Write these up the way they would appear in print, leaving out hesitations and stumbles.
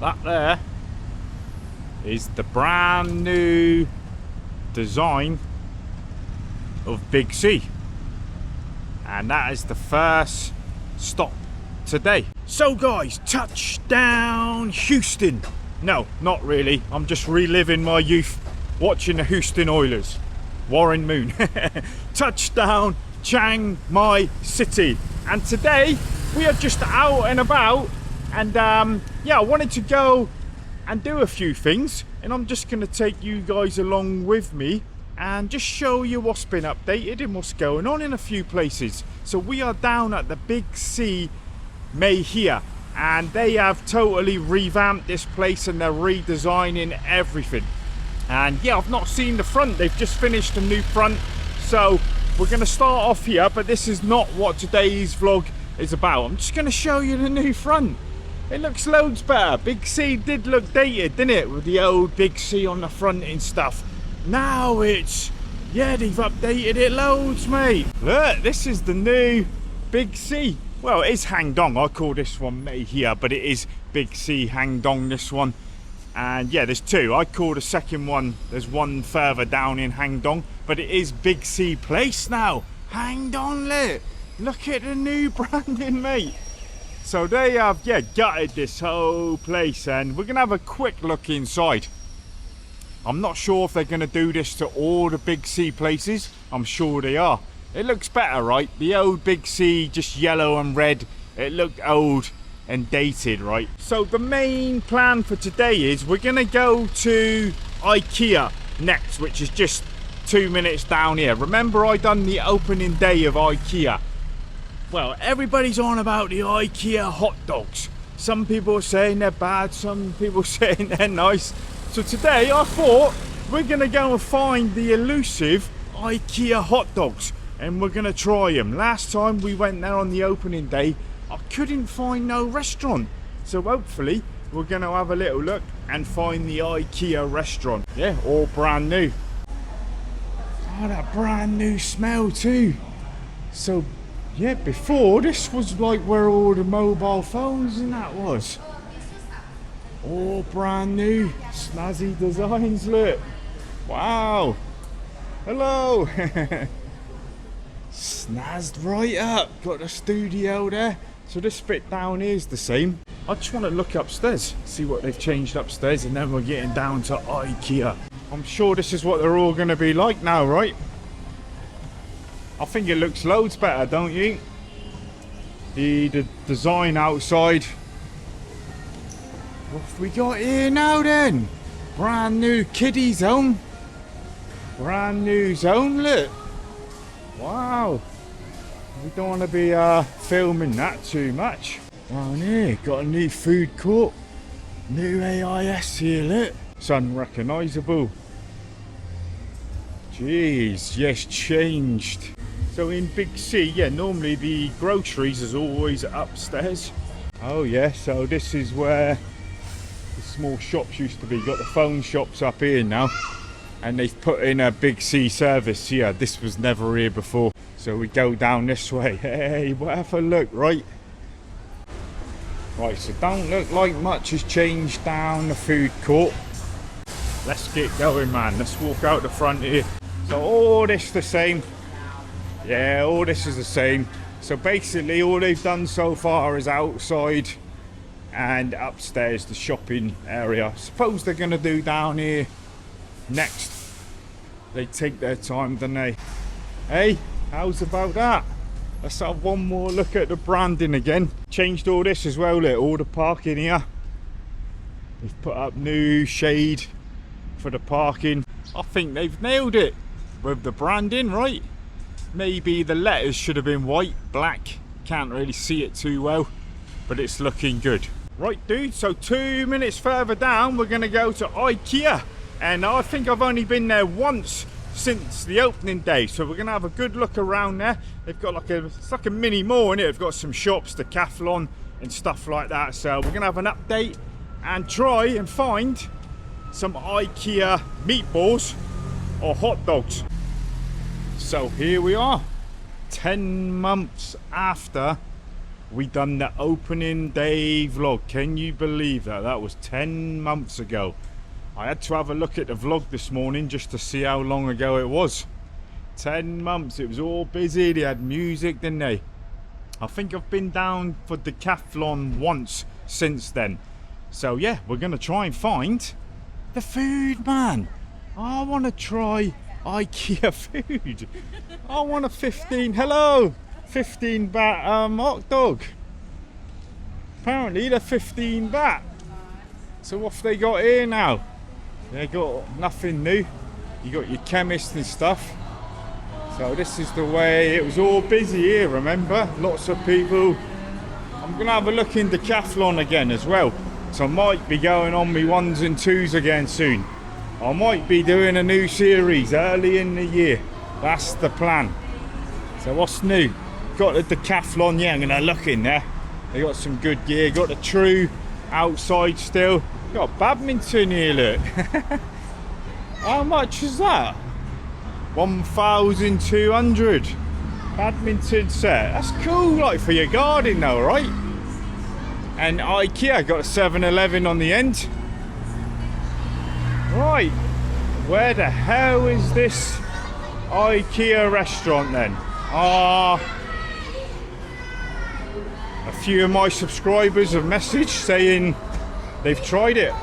That there is the brand new design of Big C, and that is the first stop today. So guys, touchdown Houston. No, not really, I'm just reliving my youth watching the Houston Oilers. Warren Moon. Touchdown Chiang Mai City, and today we are just out and about, and yeah, I wanted to go and do a few things, and I'm just going to take you guys along with me and just show you what's been updated and what's going on in a few places. So we are down at the Big C Mae Hia, and they have totally revamped this place and they're redesigning everything. And yeah, I've not seen the front. They've just finished a new front, so we're going to start off here, but this is not what today's vlog is about. I'm just going to show you the new front. It looks loads better. Big C did look dated, didn't it, with the old Big C on the front and stuff. Now it's, yeah, they've updated it loads, mate. Look, this is the new Big C. Well, it is Hangdong. I call this one Mae Hia, but it is Big C Hangdong, this one. And yeah, there's two. I call the second one, there's one further down in Hangdong, but it is Big C Place now. Hangdong, look at the new branding, mate. So they have, yeah, gutted this whole place, and we're gonna have a quick look inside. I'm not sure if they're gonna do this to all the Big C places. I'm sure they are. It looks better, right? The old Big C, just yellow and red, it looked old and dated, right? So the main plan for today is we're gonna go to IKEA next, which is just 2 minutes down here. Remember, I done the opening day of IKEA. Well, everybody's on about the IKEA hot dogs. Some people are saying they're bad, some people are saying they're nice. So today I thought we're gonna go and find the elusive IKEA hot dogs, and we're gonna try them. Last time we went there on the opening day, I couldn't find no restaurant, so hopefully we're going to have a little look and find the IKEA restaurant. Yeah, all brand new. Oh, that brand new smell too. So yeah, before this was like where all the mobile phones and that was. All brand new, snazzy designs, look. Wow. Hello. Snazzed right up, got the studio there. So this bit down here is the same. I just want to look upstairs, see what they've changed upstairs, and then we're getting down to IKEA. I'm sure this is what they're all going to be like now, right? I think it looks loads better, don't you? The design outside. What have we got here now then? Brand new Kiddie Zone. Brand new zone, look. Wow. We don't want to be filming that too much. Down here, got a new food court. New AIS here, look. It's unrecognizable. Jeez, yes, changed. So in Big C, yeah, normally the groceries is always upstairs. Oh yeah, so this is where the small shops used to be. Got the phone shops up here now. And they've put in a Big C service here. This was never here before. So we go down this way. Hey, what have a look, right? Right, so don't look like much has changed down the food court. Let's get going, man. Let's walk out the front here. So all this the same. Yeah, all this is the same. So basically all they've done so far is outside and upstairs the shopping area. Suppose they're going to do down here next. They take their time, don't they? Hey, how's about that? Let's have one more look at the branding again. Changed all this as well, look, all the parking here. They've put up new shade for the parking. I think they've nailed it with the branding, right? Maybe the letters should have been white, black. Can't really see it too well, but it's looking good. Right, dude, so 2 minutes further down, we're gonna go to IKEA. And I think I've only been there once since the opening day, so we're gonna have a good look around there. They've got like it's like a mini mall in it. They've got some shops, Decathlon and stuff like that. So we're gonna have an update and try and find some IKEA meatballs or hot dogs. So here we are, 10 months after we done the opening day vlog. Can you believe that? That was 10 months ago. I had to have a look at the vlog this morning just to see how long ago it was. 10 months. It was all busy. They had music, didn't they? I think I've been down for Decathlon once since then. So yeah, we're gonna try and find the food, man. I want to try IKEA food. I want a 15 baht hot dog. Apparently they're 15 baht. So what have they got here now? They got nothing new. You got your chemist and stuff. So this is the way. It was all busy here, remember? Lots of people. I'm gonna have a look in Decathlon again as well. So I might be going on my 1s and 2s again soon. I might be doing a new series early in the year. That's the plan. So what's new? Got the Decathlon, yeah, I'm gonna look in there. They got some good gear. Got the True outside still. Got badminton here, look. How much is that? 1,200 badminton set. That's cool, like for your garden though, right? And IKEA got a 7-Eleven on the end. Right, where the hell is this IKEA restaurant then? A few of my subscribers have messaged saying they've tried it.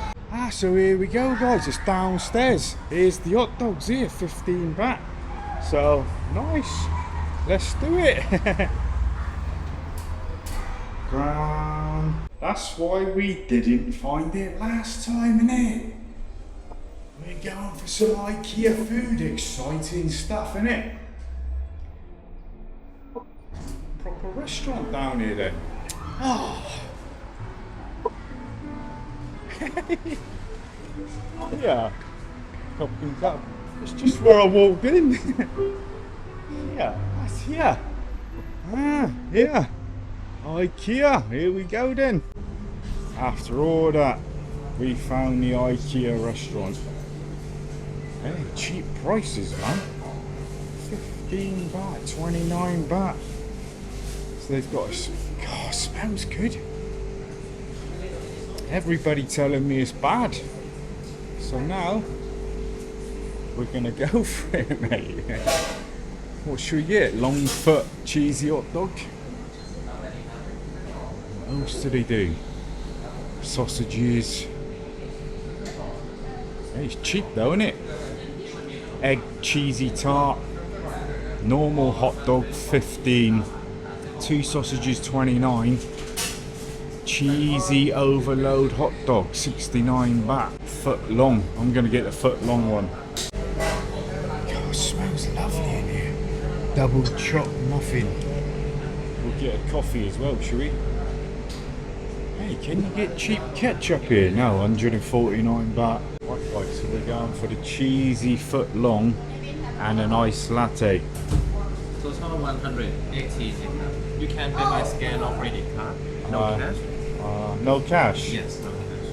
So here we go, guys. It's downstairs. Here's the hot dogs here, 15 baht. So nice. Let's do it. That's why we didn't find it last time, innit? We're going for some IKEA food. Exciting stuff, innit? Proper restaurant down here then. Oh. Yeah. It's just where I walked in. Yeah, that's here. Yeah. IKEA, here we go then. After all that, we found the IKEA restaurant. Hey, cheap prices, man. 15 baht, 29 baht. So they've got a... God, smells good. Everybody telling me it's bad. So now, we're gonna go for it, mate. What should we get? Long foot cheesy hot dog? What else do they do? Sausages. Hey, it's cheap though, isn't it? Egg cheesy tart. Normal hot dog 15. 2 sausages 29. Cheesy overload hot dog 69 baht. Foot long. I'm gonna get the foot long one. God, it smells lovely in here. Double chopped muffin. We'll get a coffee as well, shall we? Hey, can you get cheap ketchup here? No, 149 baht. Right, so we're going for the cheesy foot long and an iced latte. Total 180. You can pay by scan or credit card. No cash. No cash? Yes, no cash.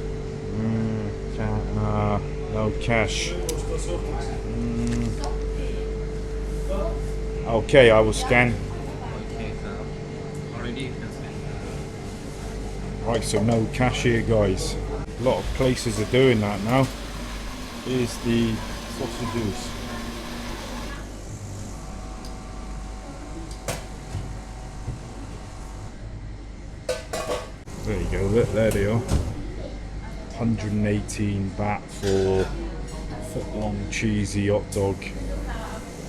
No cash. Okay, I will scan. Okay, so already you can scan. Right, so no cash here, guys. A lot of places are doing that now. Here's the sausages. There you go, look, there they are. 118 baht for foot-long cheesy hot dog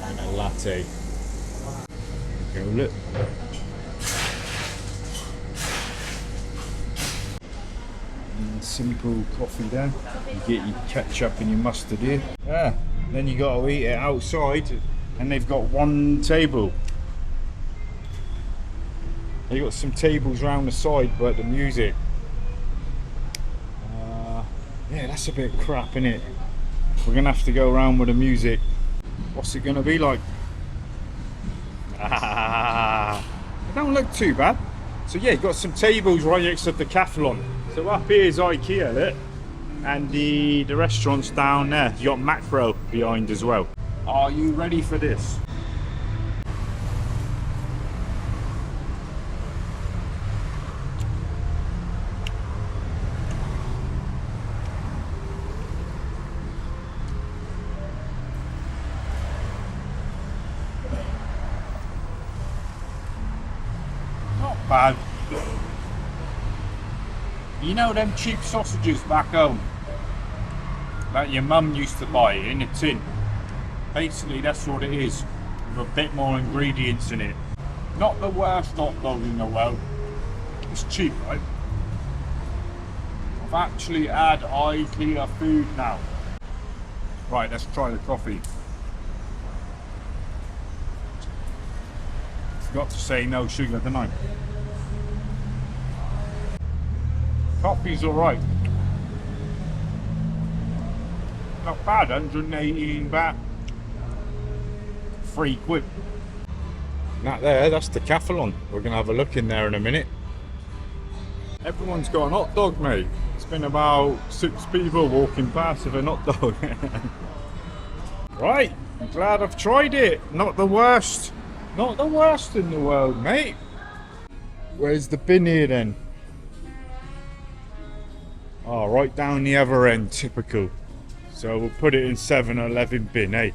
and a latte. There you go, look. And simple coffee there. You get your ketchup and your mustard here. Yeah, then you got to eat it outside, and they've got one table. They got some tables round the side, but the music, yeah, that's a bit crap, innit? We're gonna have to go around with the music. What's it gonna be like? It don't look too bad. So yeah, got some tables right next to the Decathlon. So up here is IKEA, look, and the restaurant's down there. You got Macro behind as well. Are you ready for this? bad. You know them cheap sausages back home that your mum used to buy in a tin? Basically that's what it is, with a bit more ingredients in it. Not the worst hot dog in the world. It's cheap, right? I've actually had IKEA food now. Right, let's try the coffee. Forgot to say no sugar, didn't I? Coffee's alright. Not bad, 118 baht. £3. That there, that's Decathlon. We're going to have a look in there in a minute. Everyone's got an hot dog, mate. It's been about 6 people walking past with a hot dog. Right, I'm glad I've tried it. Not the worst. Not the worst in the world, mate. Where's the bin here then? Oh, right down the other end, typical. So we'll put it in 7-Eleven bin, eh?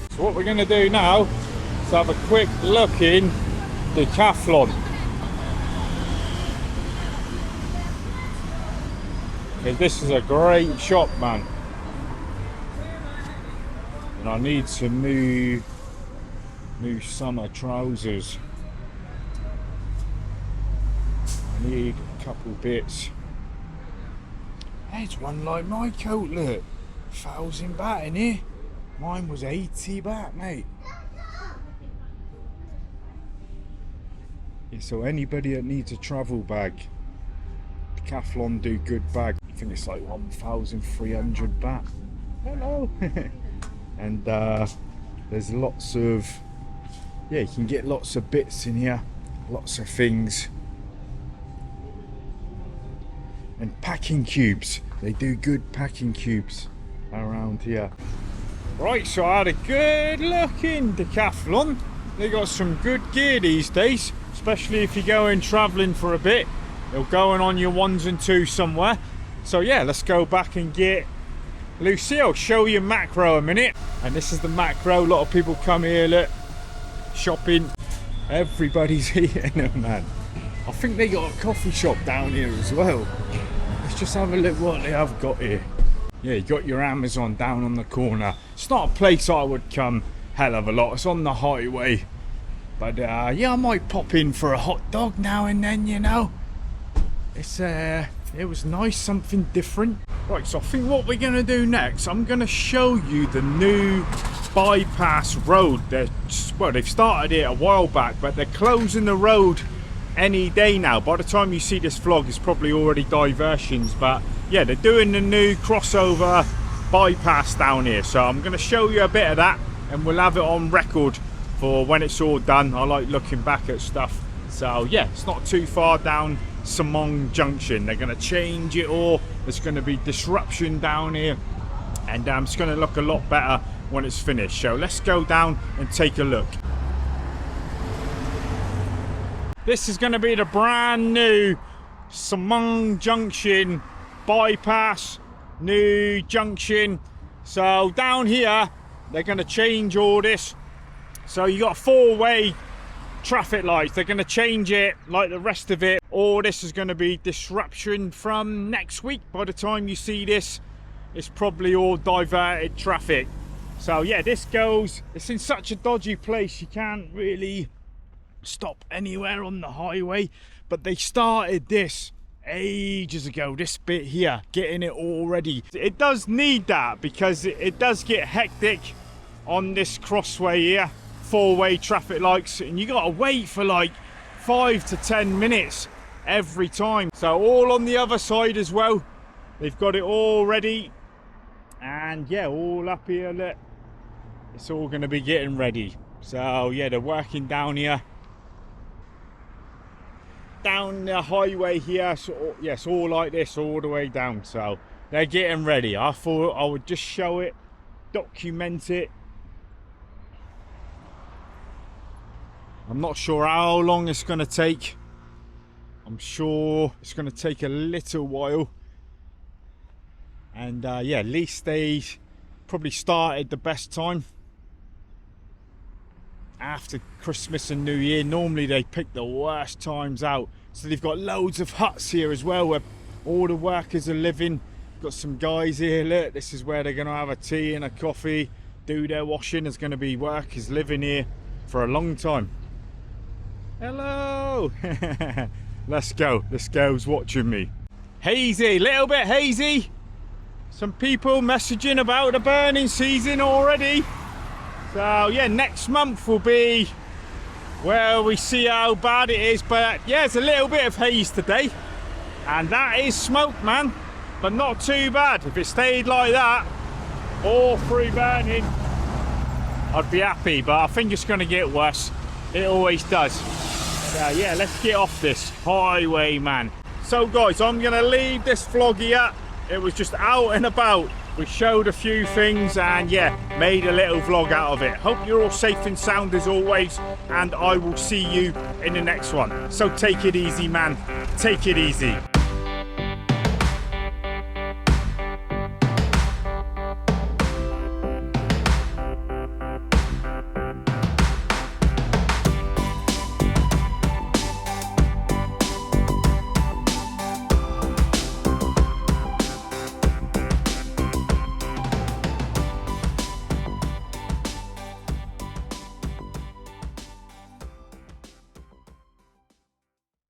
So what we're going to do now is have a quick look in Decathlon. Because this is a great shop, man. And I need some new summer trousers. I need a couple bits. Hey, it's one like my coat, look. 1,000 baht in here. Mine was 80 baht, mate. Yeah, so anybody that needs a travel bag, Decathlon do good bag. I think it's like 1,300 baht. Hello. And there's lots of, yeah, you can get lots of bits in here, lots of things. And packing cubes, they do good packing cubes around here. Right, so I had a good look in Decathlon. They got some good gear these days, especially if you're going travelling for a bit. You're going on your 1s and 2s somewhere. So yeah, let's go back and get Lucille. Show you Macro a minute. And this is the Macro. A lot of people come here, look, shopping. Everybody's here now, man. I think they got a coffee shop down here as well. Let's just have a look what they have got here. Yeah, you got your Amazon down on the corner. It's not a place I would come hell of a lot. It's on the highway. But yeah, I might pop in for a hot dog now and then, you know. It was nice, something different. Right, so I think what we're going to do next, I'm going to show you the new bypass road. Well, they've started it a while back, but they're closing the road any day now. By the time you see this vlog, it's probably already diversions. But yeah, they're doing the new crossover bypass down here. So I'm going to show you a bit of that, and we'll have it on record for when it's all done. I like looking back at stuff. So yeah, it's not too far down Samoeng Junction. They're going to change it all. There's going to be disruption down here, and it's going to look a lot better when it's finished. So let's go down and take a look. This is going to be the brand new Samoeng Junction bypass, new junction. So down here they're going to change all this. So you got 4-way traffic lights. They're going to change it like the rest of it. All this is going to be disruption from next week. By the time you see this, it's probably all diverted traffic. So yeah, this goes, it's in such a dodgy place you can't really stop anywhere on the highway. But they started this ages ago, this bit here, getting it all ready. It does need that because it does get hectic on this crossway here. 4-way traffic lights, and you gotta wait for like 5 to 10 minutes every time. So all on the other side as well, they've got it all ready. And yeah, all up here, look, it's all going to be getting ready. So yeah, they're working down here, down the highway here. So yes, all like this all the way down. So they're getting ready. I thought I would just show it, document it. I'm not sure how long it's going to take. I'm sure it's going to take a little while. And yeah, at least they probably started the best time. after Christmas and New Year. Normally they pick the worst times out. So they've got loads of huts here as well where all the workers are living. Got some guys here, look, this is where they're going to have a tea and a coffee, do their washing. There's going to be workers living here for a long time. Hello! Let's go, this girl's watching me. Hazy, little bit hazy. Some people messaging about the burning season already. So yeah, next month will be where we see how bad it is, but yeah, it's a little bit of haze today, and that is smoke, man, but not too bad. If it stayed like that all through burning, I'd be happy, but I think it's going to get worse. It always does. So yeah, let's get off this highway, man. So guys, I'm going to leave this vlog here. It was just out and about. We showed a few things and yeah, made a little vlog out of it. Hope you're all safe and sound as always, and I will see you in the next one. So take it easy, man. Take it easy.